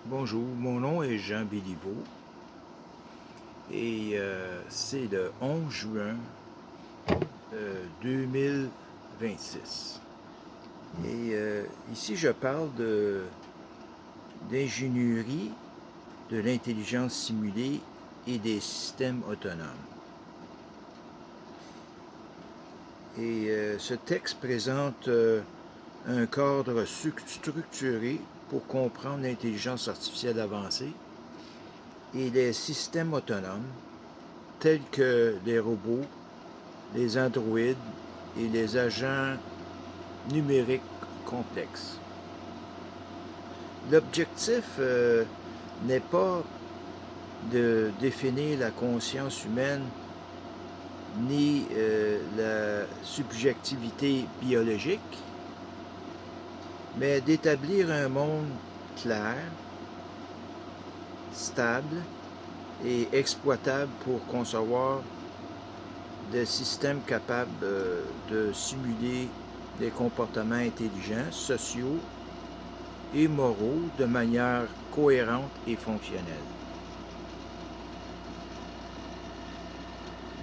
Bonjour, mon nom est Jean Béliveau et c'est le 11 juin 2026. Et ici, je parle d'ingénierie, de l'intelligence simulée et des systèmes autonomes. Et ce texte présente un cadre structuré pour comprendre l'intelligence artificielle avancée et les systèmes autonomes tels que les robots, les androïdes et les agents numériques complexes. L'objectif n'est pas de définir la conscience humaine ni la subjectivité biologique, mais d'établir un monde clair, stable et exploitable pour concevoir des systèmes capables de simuler des comportements intelligents, sociaux et moraux de manière cohérente et fonctionnelle.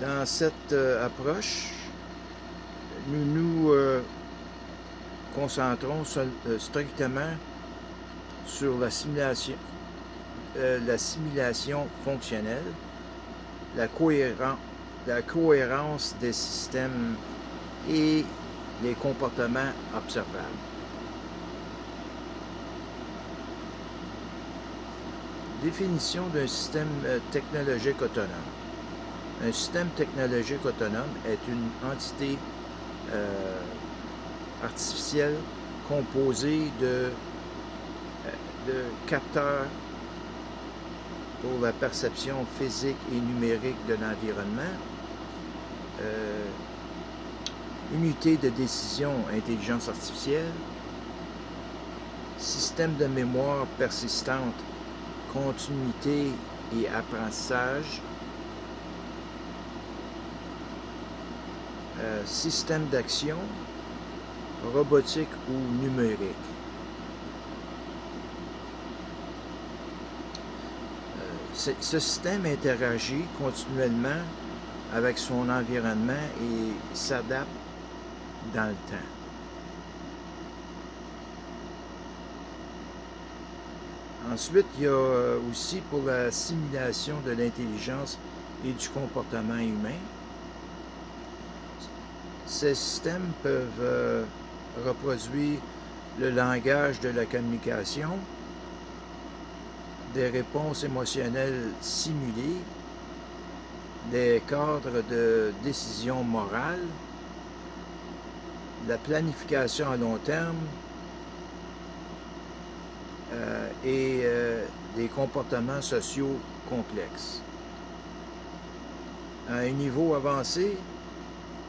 Dans cette approche, nous nous concentrons strictement sur la simulation fonctionnelle, la cohérence des systèmes et les comportements observables. Définition d'un système technologique autonome. Un système technologique autonome est une entité artificielle composée de capteurs pour la perception physique et numérique de l'environnement, unité de décision intelligence artificielle, système de mémoire persistante, continuité et apprentissage, système d'action, robotique ou numérique. Ce système interagit continuellement avec son environnement et s'adapte dans le temps. Ensuite, il y a aussi pour la simulation de l'intelligence et du comportement humain. Ces systèmes peuvent reproduire le langage de la communication, des réponses émotionnelles simulées, des cadres de décision morale, la planification à long terme et des comportements sociaux complexes. À un niveau avancé,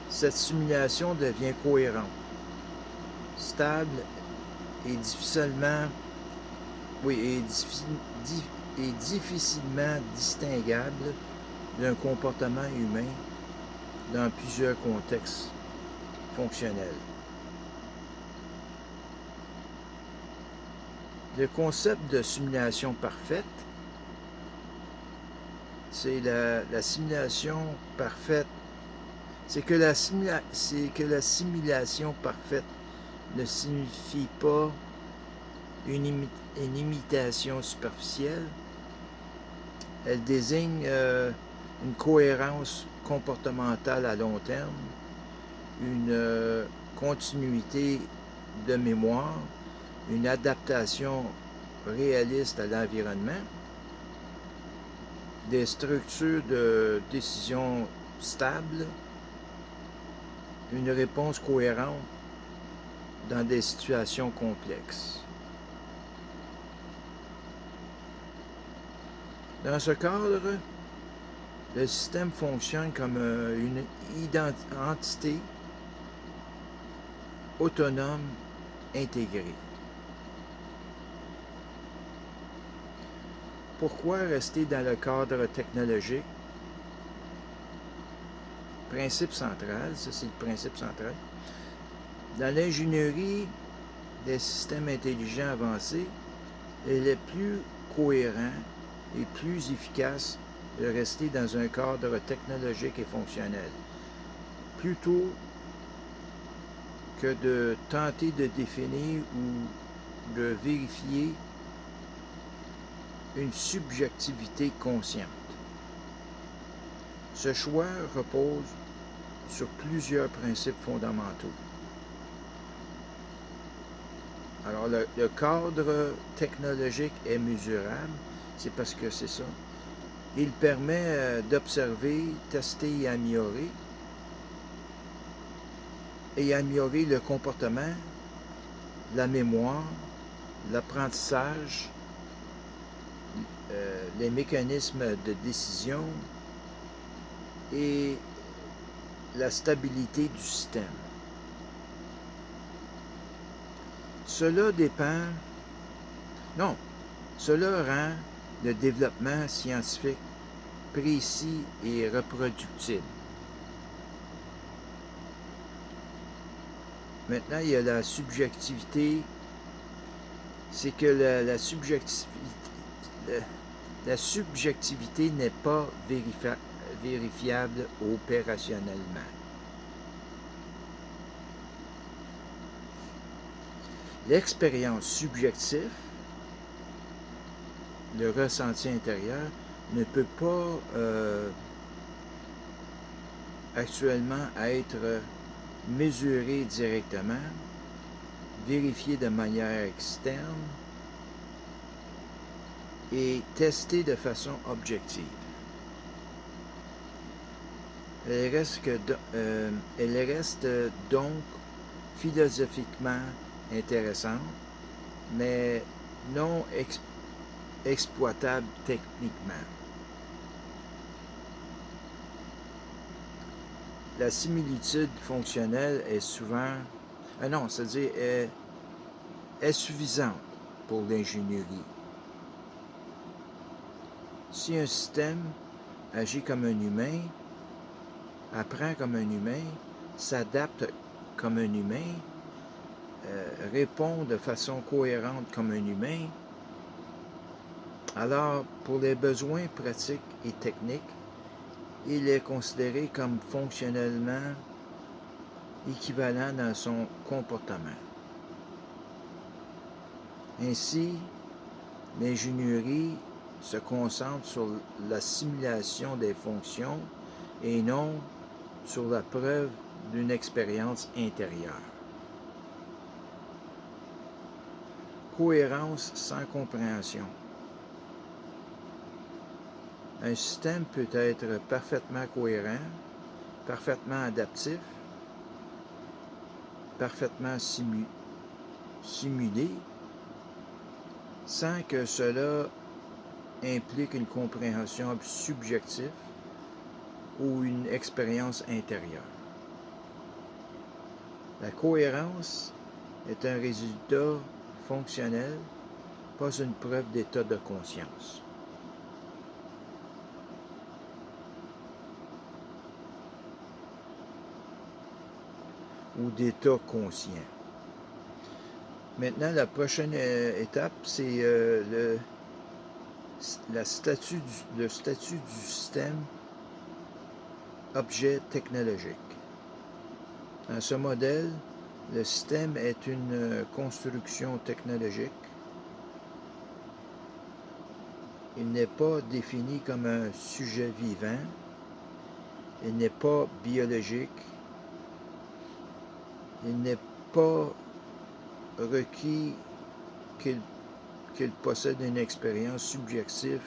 cette simulation devient cohérente, stable et difficilement distinguable d'un comportement humain dans plusieurs contextes fonctionnels. Le concept de simulation parfaite, c'est la simulation parfaite. C'est que la simulation parfaite ne signifie pas une imitation superficielle. Elle désigne une cohérence comportementale à long terme, une continuité de mémoire, une adaptation réaliste à l'environnement, des structures de décision stables, une réponse cohérente dans des situations complexes. Dans ce cadre, le système fonctionne comme une entité autonome intégrée. Pourquoi rester dans le cadre technologique? Principe central, ça c'est le principe central. Dans l'ingénierie des systèmes intelligents avancés, il est plus cohérent et plus efficace de rester dans un cadre technologique et fonctionnel, plutôt que de tenter de définir ou de vérifier une subjectivité consciente. Ce choix repose sur plusieurs principes fondamentaux. Alors, le cadre technologique est mesurable, c'est parce que c'est ça. Il permet d'observer, tester et améliorer le comportement, la mémoire, l'apprentissage, les mécanismes de décision et la stabilité du système. Cela rend le développement scientifique précis et reproductible. Maintenant, il y a la subjectivité. C'est que la subjectivité n'est pas vérifiable opérationnellement. L'expérience subjective, le ressenti intérieur, ne peut pas actuellement être mesuré directement, vérifié de manière externe et testé de façon objective. Elle reste donc philosophiquement intéressante, mais non exploitable techniquement. La similitude fonctionnelle est souvent... c'est-à-dire est suffisante pour l'ingénierie. Si un système agit comme un humain, apprend comme un humain, s'adapte comme un humain, répond de façon cohérente comme un humain, alors pour les besoins pratiques et techniques, il est considéré comme fonctionnellement équivalent dans son comportement. Ainsi, l'ingénierie se concentre sur la simulation des fonctions et non sur la preuve d'une expérience intérieure. Cohérence sans compréhension. Un système peut être parfaitement cohérent, parfaitement adaptif, parfaitement simulé, sans que cela implique une compréhension subjective ou une expérience intérieure. La cohérence est un résultat fonctionnel, pas une preuve d'état de conscience. Ou d'état conscient. Maintenant, la prochaine étape, c'est le statut du système objet technologique. Dans ce modèle, le système est une construction technologique. Il n'est pas défini comme un sujet vivant. Il n'est pas biologique. Il n'est pas requis qu'il possède une expérience subjective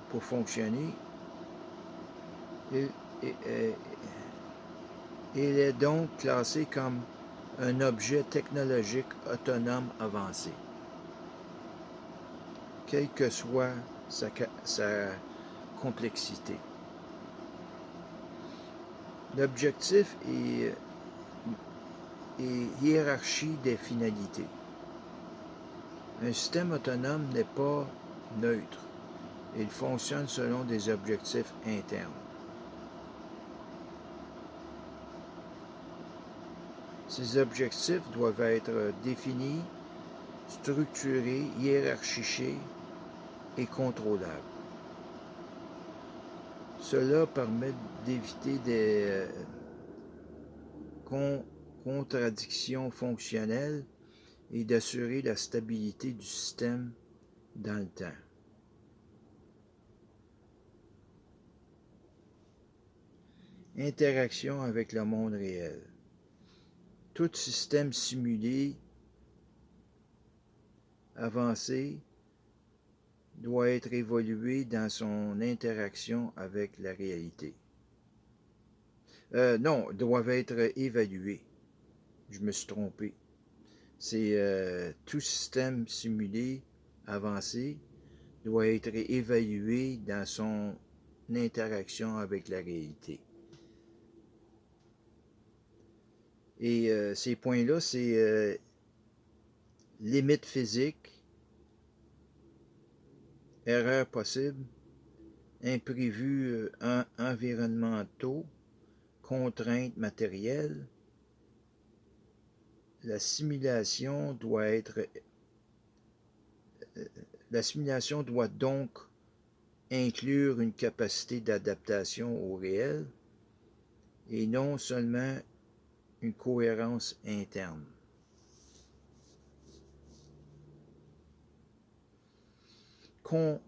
pour fonctionner. Il est donc classé comme un objet technologique autonome avancé, quelle que soit sa complexité. L'objectif est hiérarchie des finalités. Un système autonome n'est pas neutre. Il fonctionne selon des objectifs internes. Ces objectifs doivent être définis structuré, hiérarchisé et contrôlable. Cela permet d'éviter des contradictions fonctionnelles et d'assurer la stabilité du système dans le temps. Interaction avec le monde réel. Tout système simulé avancé doit être évolué dans son interaction avec la réalité. Non, doivent être évalués. Je me suis trompé. C'est tout système simulé avancé doit être évalué dans son interaction avec la réalité. Et ces points-là, c'est limites physiques, erreurs possibles, imprévus environnementaux, contraintes matérielles. La simulation doit donc inclure une capacité d'adaptation au réel et non seulement une cohérence interne.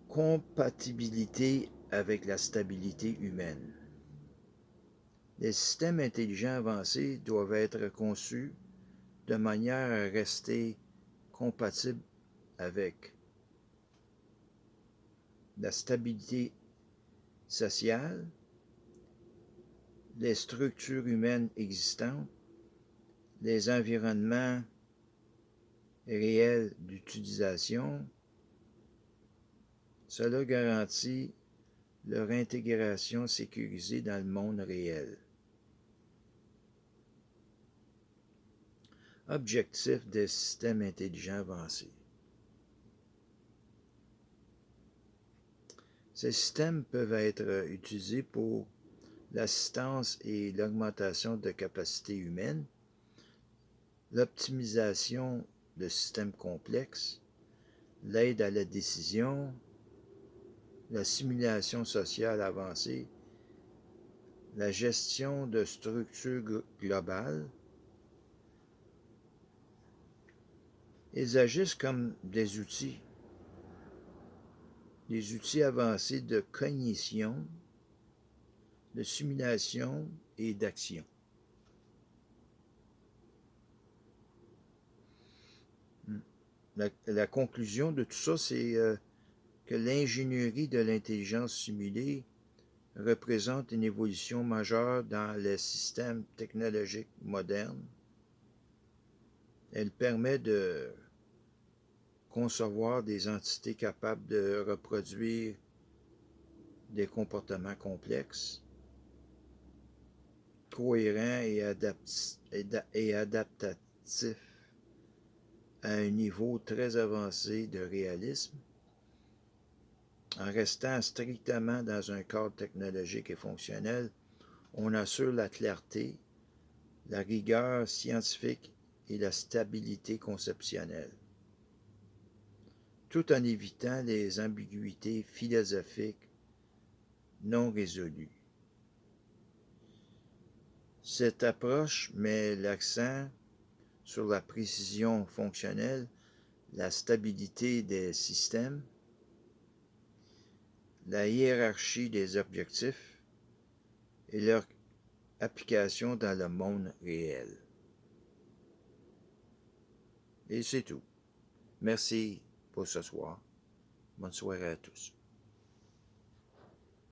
Compatibilité avec la stabilité humaine. Les systèmes intelligents avancés doivent être conçus de manière à rester compatibles avec la stabilité sociale, les structures humaines existantes, les environnements réels d'utilisation. Cela garantit leur intégration sécurisée dans le monde réel. Objectifs des systèmes intelligents avancés. Ces systèmes peuvent être utilisés pour l'assistance et l'augmentation de capacités humaines, l'optimisation de systèmes complexes, l'aide à la décision, la simulation sociale avancée, la gestion de structures globales. Ils agissent comme des outils avancés de cognition, de simulation et d'action. La conclusion de tout ça, c'est que l'ingénierie de l'intelligence simulée représente une évolution majeure dans les systèmes technologiques modernes. Elle permet de concevoir des entités capables de reproduire des comportements complexes, cohérents et adaptatifs à un niveau très avancé de réalisme, en restant strictement dans un cadre technologique et fonctionnel. On assure la clarté, la rigueur scientifique et la stabilité conceptionnelle, tout en évitant les ambiguïtés philosophiques non résolues. Cette approche met l'accent sur la précision fonctionnelle, la stabilité des systèmes, la hiérarchie des objectifs et leur application dans le monde réel. Et c'est tout. Merci pour ce soir. Bonne soirée à tous.